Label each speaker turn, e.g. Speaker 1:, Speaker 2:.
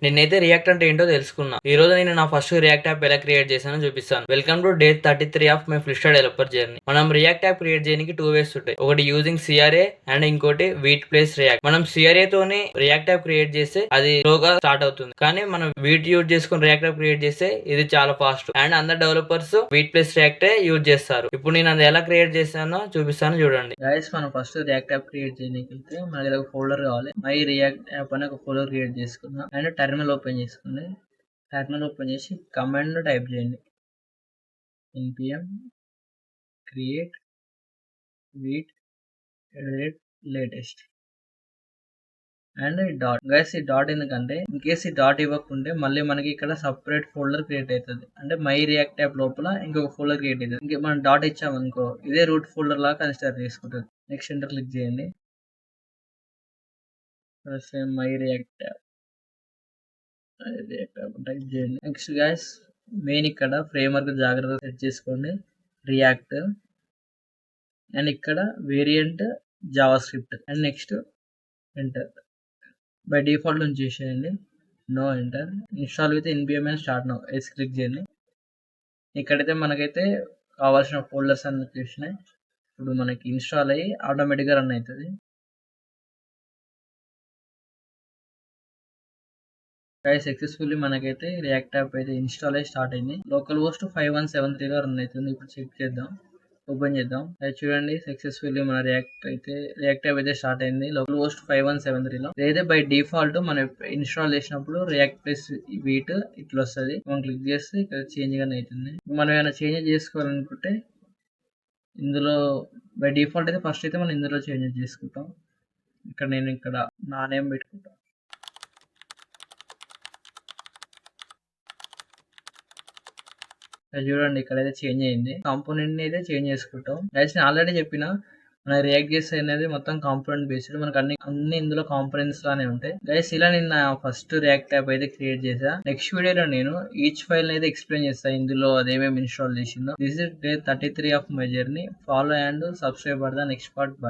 Speaker 1: నేనైతే రియాక్ట్ అంటే ఏంటో తెలుసుకున్నా. ఈ రోజు నేను నా ఫస్ట్ రియాక్ట్ యాప్ ఎలా క్రియేట్ చేశానో చూపిస్తాను. Welcome to day 33 of my full stack developer journey. మనం రియాక్ట్ యాప్ క్రియేట్ చేయడానికి 2 వేస్ ఉంటాయి. ఒకటి యూజింగ్ సిఆర్ఏ అండ్ ఇంకోటి వీట్ ప్లేస్ రియాక్ట్. మనం సిఆర్ఏ తోని రియాక్ట్ యాప్ క్రియేట్ చేస్తే అది స్లోగా స్టార్ట్ అవుతుంది. కానీ మనం వీట్ యూజ్ చేసుకుని రియాక్ట్ యాప్ క్రియేట్ చేస్తే ఇది చాలా ఫాస్ట్. అండ్ అందరు డెవలపర్స్ వీట్ ప్లేస్ రియాక్టే యూజ్ చేస్తారు. ఇప్పుడు నేను అది ఎలా క్రియేట్ చేశానో చూపిస్తాను చూడండి. గైస్ మనం ఫస్ట్ రియాక్ట్ యాప్ క్రియేట్ చేయడానికి వెళ్తే మనకి ఒక ఫోల్డర్ కావాలి. మై రియాక్ట్ యాప్ అని ఒక ఫోల్డర్ క్రియేట్ చేసుకున్నా అండ్ టెర్మినల్ ఓపెన్ చేసుకుని టెర్మినల్ ఓపెన్ చేసి కమాండ్ టైప్ చేయండి. npm create with latest and dot. Guys ఈ డాట్ ఎందుకంటే ఇన్ కేస్ ఈ డాట్ ఇవ్వకుంటే మళ్ళీ మనకి ఇక్కడ సపరేట్ ఫోల్డర్ క్రియేట్ అవుతుంది. అంటే మై రియాక్ట్ యాప్ లోపల ఇంకొక ఫోల్డర్ క్రియేట్ అవుతుంది. ఇంకా మనం డాట్ ఇచ్చామనుకో ఇదే రూట్ ఫోల్డర్ లాగా కన్సిడర్ చేసుకుంటుంది. నెక్స్ట్ ఎంటర్ క్లిక్ చేయండి. మై రియాక్ట్ యాప్ టైప్ చేయండి. నెక్స్ట్ గైస్ మెయిన్ ఇక్కడ ఫ్రేమ్వర్క్ జాగ్రత్తగా సెట్ చేసుకోండి. రియాక్ట్ అండ్ ఇక్కడ variant JavaScript and next enter. By default నుంచి చేసేయండి. No enter. Install with npm and start no yes click చేయండి. ఇక్కడైతే మనకైతే కావాల్సిన ఫోల్డర్స్ అన్ని వచ్చేసినాయి. ఇప్పుడు మనకి ఇన్స్టాల్ అయ్యి ఆటోమేటిక్గా రన్ అవుతుంది. సక్సెస్ఫుల్లీ మనకైతే రియాక్ట్ యాప్ అయితే ఇన్స్టాల్ అయ్యి స్టార్ట్ అయింది. లోకల్ హోస్ట్ 5173 రన్ అవుతుంది. ఇప్పుడు చెక్ చేద్దాం, ఓపెన్ చేద్దాం. అది చూడండి సక్సెస్ఫుల్లీ మన రియాక్ట్ యాప్ అయితే స్టార్ట్ అయింది. లోకల్ హోస్ట్ 5173 లో. ఇదైతే బై డిఫాల్ట్ మనం ఇన్స్టాల్ చేసినప్పుడు రియాక్ట్ ప్లస్ వీట్ ఇట్లా వస్తుంది. మనం క్లిక్ చేస్తే ఇక్కడ చేంజ్ గానే అవుతుంది. మనం ఏమైనా చేంజ్ చేసుకోవాలనుకుంటే ఇందులో బై డిఫాల్ట్ అయితే ఫస్ట్ అయితే మనం ఇందులో చేంజ్ చేసుకుంటాం. ఇక్కడ నేను నా నేమ్ పెట్టుకుంటాం. చూడండి ఇక్కడైతే చేంజ్ అయింది. కాంపోనెంట్ ని అయితే చేంజ్ చేసుకుంటాం. గైస్ నేను ఆల్రెడీ చెప్పిన మన రియాక్ట్ చేస్తే అనేది మొత్తం కాంపోనెంట్ బేస్డ్. మనకు అన్ని ఇందులో కాంపోనెంట్స్ లానే ఉంటాయి. గైస్ ఇలా నేను నా ఫస్ట్ రియాక్ట్ యాప్ అయితే క్రియేట్ చేసా. నెక్స్ట్ వీడియోలో నేను ఈచ్ ఫైల్ అయితే ఎక్స్ప్లెయిన్ చేస్తాను. ఇందులో అదేమేమి ఇన్స్టాల్ చేసిందో. This is day 33 of my journey. Follow and subscribe for the next part. By.